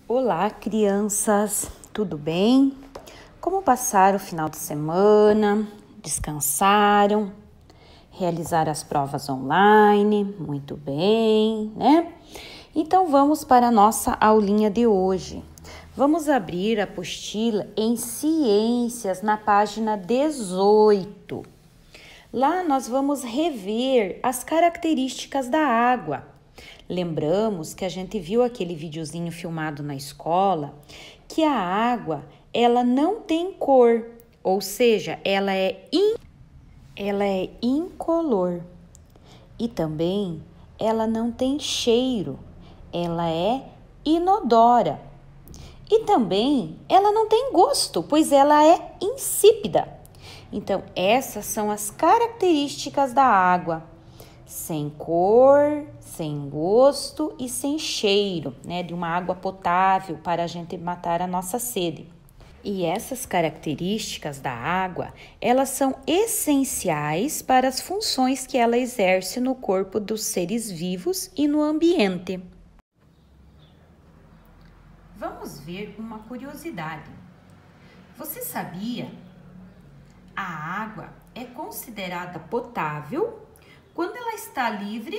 Olá, crianças, tudo bem? Como passaram o final de semana? Descansaram? Realizaram as provas online? Muito bem, né? Então vamos para a nossa aulinha de hoje. Vamos abrir a apostila em Ciências na página 18. Lá nós vamos rever as características da água. Lembramos que a gente viu aquele videozinho filmado na escola, que a água, ela não tem cor, ou seja, ela é incolor. E também ela não tem cheiro, ela é inodora. E também ela não tem gosto, pois ela é insípida. Então, essas são as características da água. Sem cor, sem gosto e sem cheiro, né? De uma água potável para a gente matar a nossa sede. E essas características da água, elas são essenciais para as funções que ela exerce no corpo dos seres vivos e no ambiente. Vamos ver uma curiosidade. Você sabia? A água é considerada potável quando ela está livre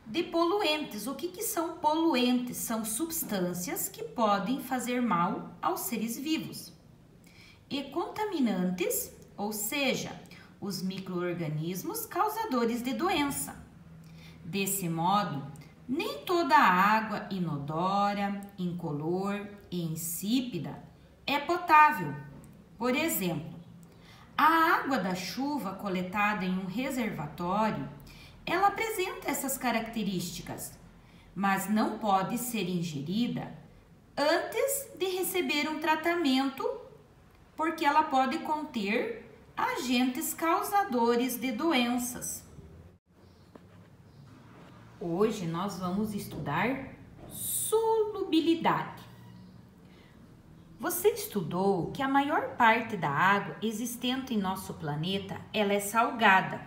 de poluentes. O que são poluentes? São substâncias que podem fazer mal aos seres vivos. E contaminantes, ou seja, os micro-organismos causadores de doença. Desse modo, nem toda a água inodora, incolor e insípida é potável. Por exemplo, a água da chuva coletada em um reservatório, ela apresenta essas características, mas não pode ser ingerida antes de receber um tratamento, porque ela pode conter agentes causadores de doenças. Hoje nós vamos estudar solubilidade. Você estudou que a maior parte da água existente em nosso planeta, ela é salgada.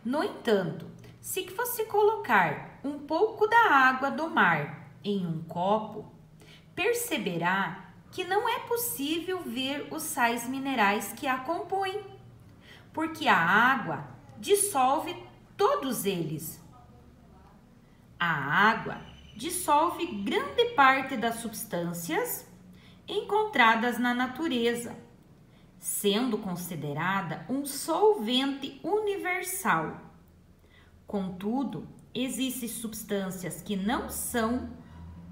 No entanto, se você colocar um pouco da água do mar em um copo, perceberá que não é possível ver os sais minerais que a compõem, porque a água dissolve todos eles. A água dissolve grande parte das substâncias encontradas na natureza, sendo considerada um solvente universal. Contudo, existem substâncias que não são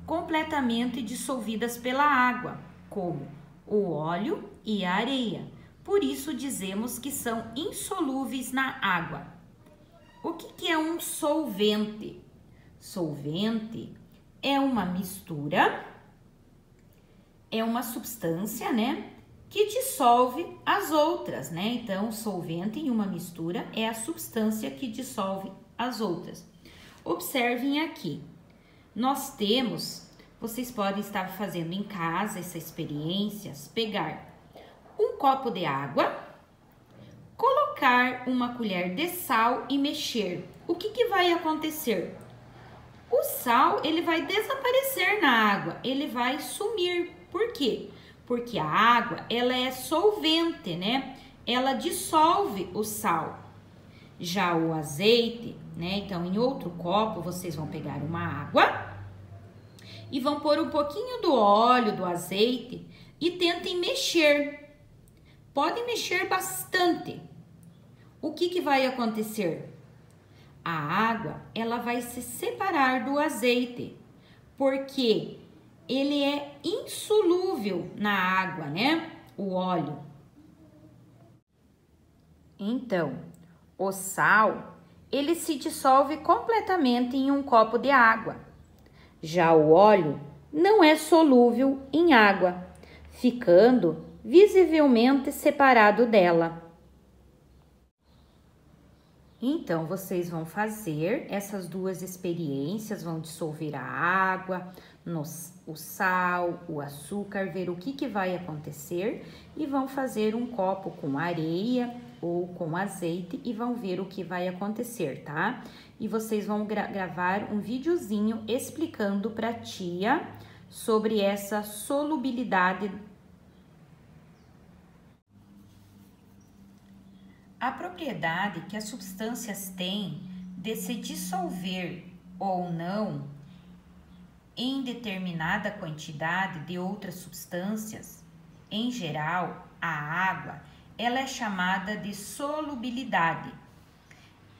completamente dissolvidas pela água, como o óleo e a areia. Por isso dizemos que são insolúveis na água. O que é um solvente? Solvente é uma mistura, é uma substância, né, que dissolve as outras, né? Então, solvente em uma mistura é a substância que dissolve as outras. Observem aqui, nós temos, vocês podem estar fazendo em casa essa experiência, pegar um copo de água, colocar uma colher de sal e mexer. O que vai acontecer? O sal, ele vai desaparecer na água, ele vai sumir. Por quê? Porque a água, ela é solvente, né? Ela dissolve o sal. Já o azeite, né? Então, em outro copo, vocês vão pegar uma água e vão pôr um pouquinho do óleo, do azeite e tentem mexer. Podem mexer bastante. O que vai acontecer? A água, ela vai se separar do azeite, porque ele é insolúvel na água, né? O óleo. Então, o sal, ele se dissolve completamente em um copo de água. Já o óleo não é solúvel em água, ficando visivelmente separado dela. Então, vocês vão fazer essas duas experiências, vão dissolver a água, o sal, o açúcar, ver o que vai acontecer e vão fazer um copo com areia ou com azeite e vão ver o que vai acontecer, tá? E vocês vão gravar um videozinho explicando para a tia sobre essa solubilidade. A propriedade que as substâncias têm de se dissolver ou não em determinada quantidade de outras substâncias, em geral, a água, ela é chamada de solubilidade.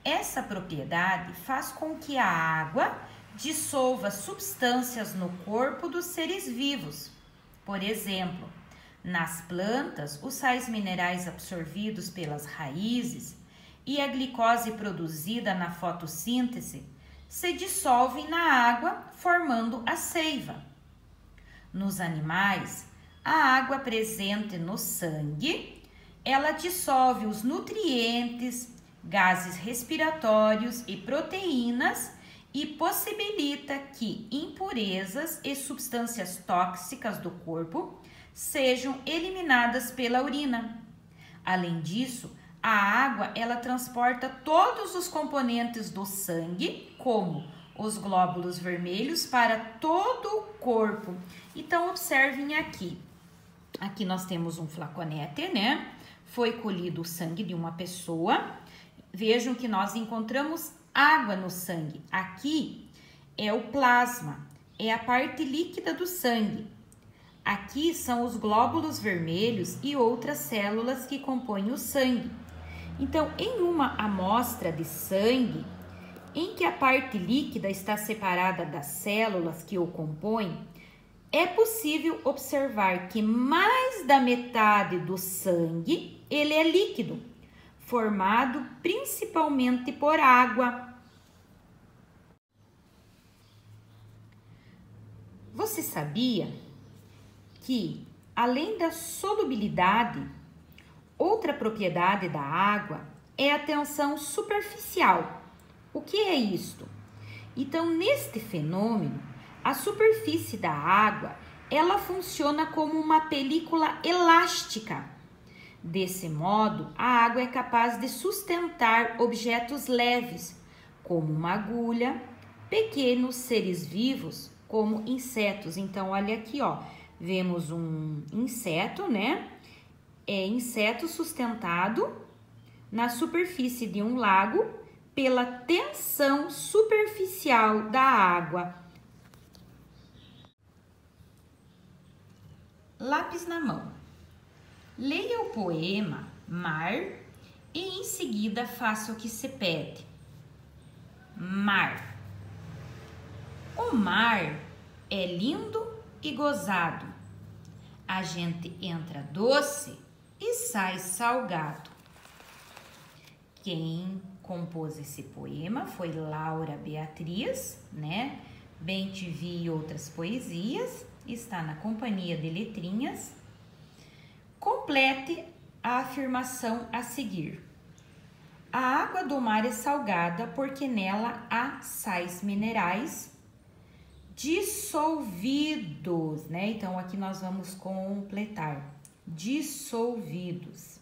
Essa propriedade faz com que a água dissolva substâncias no corpo dos seres vivos. Por exemplo, nas plantas, os sais minerais absorvidos pelas raízes e a glicose produzida na fotossíntese se dissolvem na água, formando a seiva. Nos animais, a água presente no sangue, ela dissolve os nutrientes, gases respiratórios e proteínas e possibilita que impurezas e substâncias tóxicas do corpo sejam eliminadas pela urina. Além disso, a água ela transporta todos os componentes do sangue, como os glóbulos vermelhos, para todo o corpo. Então, observem aqui. Aqui nós temos um flaconete, né? Foi colhido o sangue de uma pessoa. Vejam que nós encontramos água no sangue. Aqui é o plasma, é a parte líquida do sangue. Aqui são os glóbulos vermelhos e outras células que compõem o sangue. Então, em uma amostra de sangue, em que a parte líquida está separada das células que o compõem, é possível observar que mais da metade do sangue ele é líquido, formado principalmente por água. Você sabia que, além da solubilidade, outra propriedade da água é a tensão superficial? O que é isto? Então, neste fenômeno, a superfície da água, ela funciona como uma película elástica. Desse modo, a água é capaz de sustentar objetos leves, como uma agulha, pequenos seres vivos, como insetos. Então, olha aqui, ó, vemos um inseto, né? Inseto sustentado na superfície de um lago pela tensão superficial da água. Lápis na mão. Leia o poema Mar e em seguida faça o que se pede. Mar. O mar é lindo e gozado. A gente entra doce e sai salgado. Quem compôs esse poema foi Laura Beatriz, né? Bem-te-vi e outras poesias. Está na Companhia de Letrinhas. Complete a afirmação a seguir. A água do mar é salgada porque nela há sais minerais dissolvidos, né? Então, aqui nós vamos completar. Dissolvidos.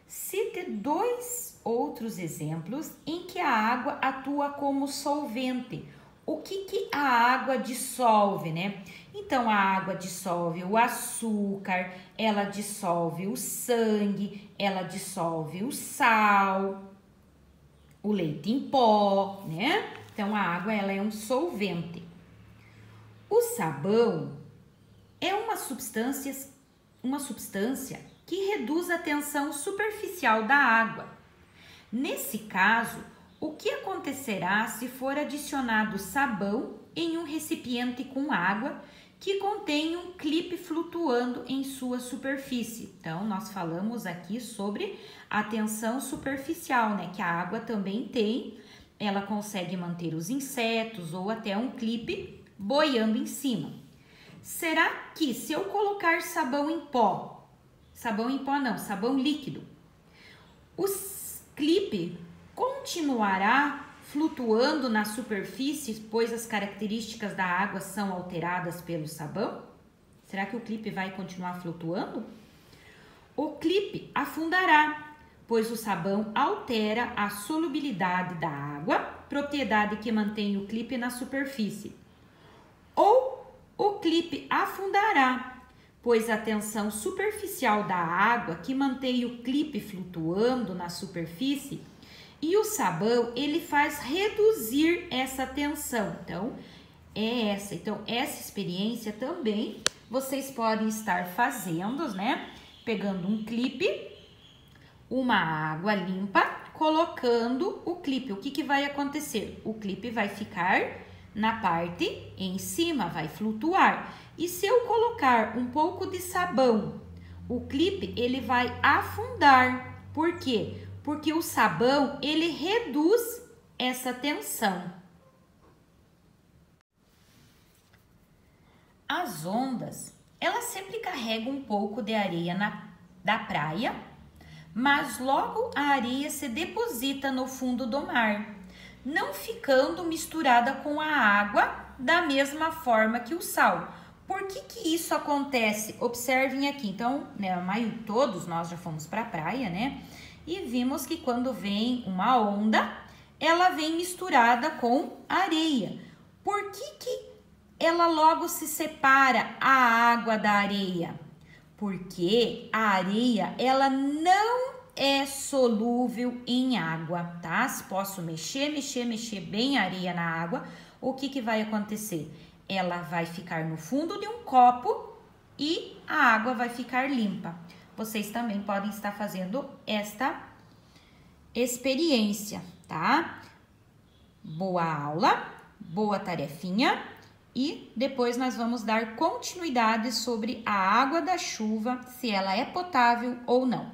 Cite 2 outros exemplos em que a água atua como solvente. O que a água dissolve, né? Então, a água dissolve o açúcar, ela dissolve o sangue, ela dissolve o sal, o leite em pó, né? Então, a água ela é um solvente. O sabão é uma substância que reduz a tensão superficial da água. Nesse caso, o que acontecerá se for adicionado sabão em um recipiente com água que contém um clipe flutuando em sua superfície? Então, nós falamos aqui sobre a tensão superficial, né? Que a água também tem, ela consegue manter os insetos ou até um clipe boiando em cima. Será que se eu colocar sabão líquido, o clipe continuará flutuando na superfície, pois as características da água são alteradas pelo sabão? Será que o clipe vai continuar flutuando? O clipe afundará, pois o sabão altera a solubilidade da água, propriedade que mantém o clipe na superfície. Ou o clipe afundará, pois a tensão superficial da água que mantém o clipe flutuando na superfície e o sabão, ele faz reduzir essa tensão. Então, essa experiência também vocês podem estar fazendo, né? Pegando um clipe, uma água limpa, colocando o clipe. O que vai acontecer? O clipe vai ficar na parte em cima, vai flutuar. E se eu colocar um pouco de sabão, o clipe ele vai afundar. Por quê? Porque o sabão ele reduz essa tensão. As ondas, elas sempre carregam um pouco de areia da praia, mas logo a areia se deposita no fundo do mar, não ficando misturada com a água da mesma forma que o sal. Por que isso acontece? Observem aqui. Então, né, todos nós já fomos para a praia, né? E vimos que quando vem uma onda, ela vem misturada com areia. Por que ela logo se separa a água da areia? Porque a areia, ela não é solúvel em água, tá? Se posso mexer bem a areia na água, o que vai acontecer? Ela vai ficar no fundo de um copo e a água vai ficar limpa. Vocês também podem estar fazendo esta experiência, tá? Boa aula, boa tarefinha e depois nós vamos dar continuidade sobre a água da chuva, se ela é potável ou não.